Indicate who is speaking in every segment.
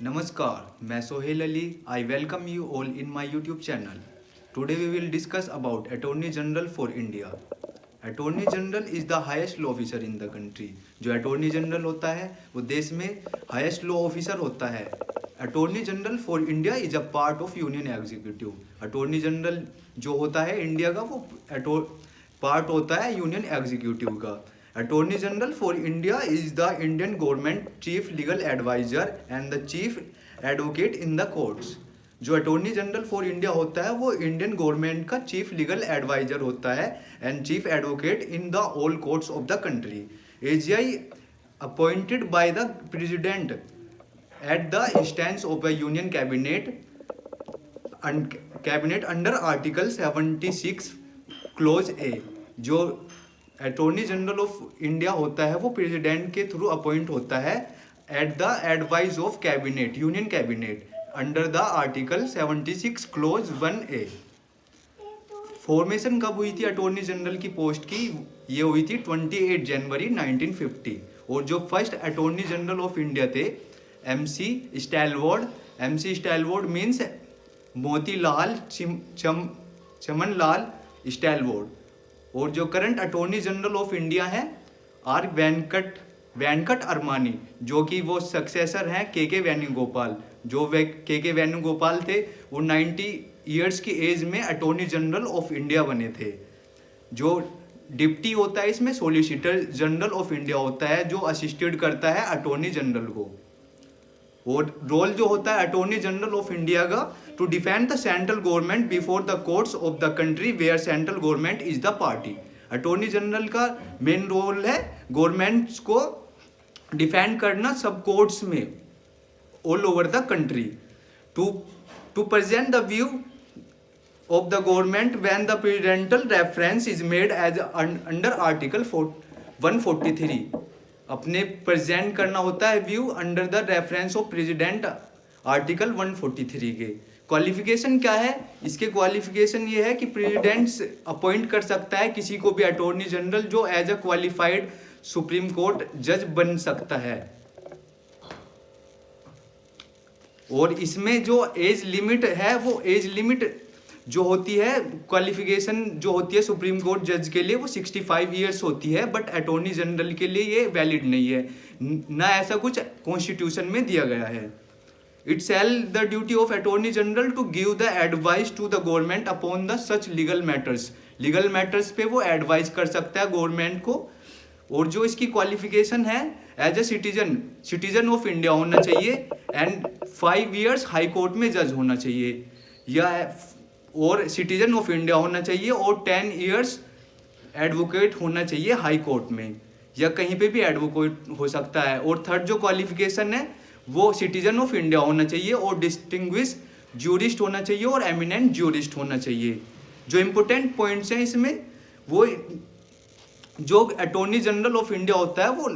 Speaker 1: Namaskar, मैं Sohail Ali. I welcome you all in my YouTube channel. Today we will discuss about Attorney General for India. Attorney General is the highest law officer in the country. जो Attorney General होता है वो देश में highest law officer होता है. Attorney General for India is a part of Union Executive. Attorney General जो होता है इंडिया का वो पार्ट होता है यूनियन एग्जीक्यूटिव का. Attorney general for India is the Indian government chief legal advisor and the chief advocate in the courts. जो attorney general for India होता है वो इंडियन गवर्नमेंट का चीफ लीगल एडवाइजर होता है and chief advocate in the all courts of the country. AGI appointed by the president at the instance of a union cabinet under article 76 clause A. जो attorney general of India होता है वो president के through appoint होता है at the advice of cabinet union cabinet under the article 76 close 1A. Formation कब हुई थी अटॉर्नी जनरल की पोस्ट की? ये हुई थी 28 जनवरी 1950. और जो first attorney general of India थे MC Setalvad. MC Setalvad means Motilal Chimanlal Setalvad. और जो current attorney general of India है आर वेंकट अरमानी, जो कि वो सक्सेसर हैं के वेणुगोपाल. जो वे के वेणुगोपाल थे वो 90 ईयर्स की एज में अटॉर्नी जनरल ऑफ इंडिया बने थे. जो डिप्टी होता है इसमें सॉलिसिटर जनरल ऑफ इंडिया होता है जो असिस्टेड करता है अटॉर्नी जनरल को. और रोल जो होता है अटॉर्नी जनरल ऑफ इंडिया का to defend the central government before the courts of the country where central government is the party. Attorney general का मेन रोल है गवर्नमेंट्स को डिफेंड करना सब कोर्ट्स में all over the country. To present the view of the government when the presidential reference is made as under article 143. अपने present करना होता है view under the reference of president article 143 के. Qualification क्या है इसके? क्वालिफिकेशन ये है कि प्रेसिडेंट अपॉइंट कर सकता है किसी को भी अटॉर्नी जनरल जो as a qualified supreme court जज बन सकता है. और इसमें जो एज लिमिट है वो एज लिमिट जो होती है क्वालिफिकेशन जो होती है सुप्रीम कोर्ट जज के लिए वो 65 ईयर्स होती है. बट अटॉर्नी जनरल के लिए ये वैलिड नहीं है, ना ऐसा कुछ कॉन्स्टिट्यूशन में दिया गया है. It's all the duty of attorney general to give the advice to the government upon the such legal matters. Legal matters पे वो एडवाइस कर सकता है गवर्नमेंट को. और जो इसकी क्वालिफिकेशन है as a citizen of India होना चाहिए एंड 5 ईयर्स हाई कोर्ट में जज होना चाहिए या और सिटीजन ऑफ इंडिया होना चाहिए और 10 ईयर्स एडवोकेट होना चाहिए हाई कोर्ट में या कहीं पे भी एडवोकेट हो सकता है. और थर्ड जो क्वालिफिकेशन है वो सिटीजन ऑफ इंडिया होना चाहिए और डिस्टिंग्विश ज्यूरिस्ट होना चाहिए और एमिनेंट ज्यूरिस्ट होना चाहिए. जो इम्पोर्टेंट पॉइंट्स हैं इसमें वो जो अटॉर्नी जनरल ऑफ इंडिया होता है वो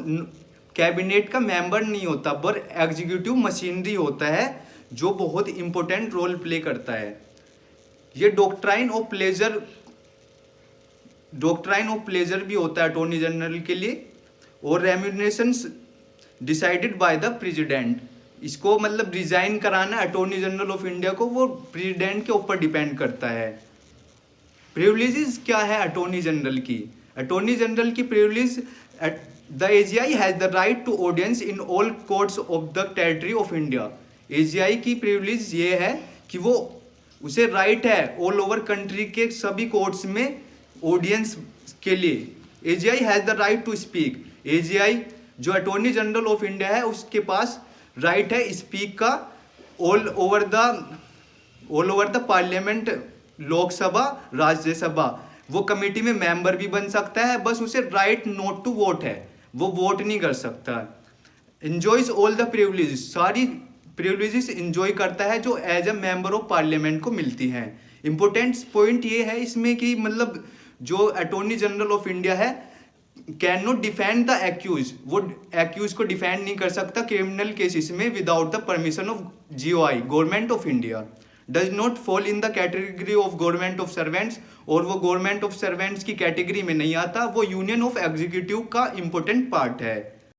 Speaker 1: कैबिनेट का मेंबर नहीं होता पर एग्जीक्यूटिव मशीनरी होता है जो बहुत इंपॉर्टेंट रोल प्ले करता है. ये डॉक्ट्राइन ऑफ प्लेजर भी होता है अटॉर्नी जनरल के लिए. और रेम्यूनरेशंस डिसाइडेड बाय द प्रेसिडेंट. इसको मतलब रिजाइन कराना अटॉर्नी जनरल ऑफ इंडिया को वो प्रेसिडेंट के ऊपर डिपेंड करता है. प्रिविलेजेस क्या है अटॉर्नी जनरल की? अटॉर्नी जनरल की privilege the AGI has the right to audience in all courts of the territory of India. AGI की प्रिविलेज ये है कि वो उसे राइट है ऑल ओवर कंट्री के सभी कोर्ट्स में ऑडियंस के लिए. AGI has the right to speak. AGI जो अटॉर्नी जनरल ऑफ इंडिया है उसके पास राइट है स्पीक का all over the parliament, Lok Sabha, Rajya Sabha. वो कमेटी में मेंबर भी बन सकता है, बस उसे राइट नॉट टू वोट है, वो वोट नहीं कर सकता. Enjoys all the privileges. सारी प्रिविलेजेस इंजॉय करता है जो as a member of parliament को मिलती हैं. इंपॉर्टेंट पॉइंट ये है इसमें कि मतलब जो अटॉर्नी जनरल ऑफ इंडिया है can not defend the accuse. वो एक्यूज को डिफेंड नहीं कर सकता क्रिमिनल केसेस में without the permission of GOI government of India. Does not fall in the category of government of servants. और वो government of servants की कैटेगरी में नहीं आता, वो यूनियन ऑफ एग्जीक्यूटिव का इंपॉर्टेंट पार्ट है.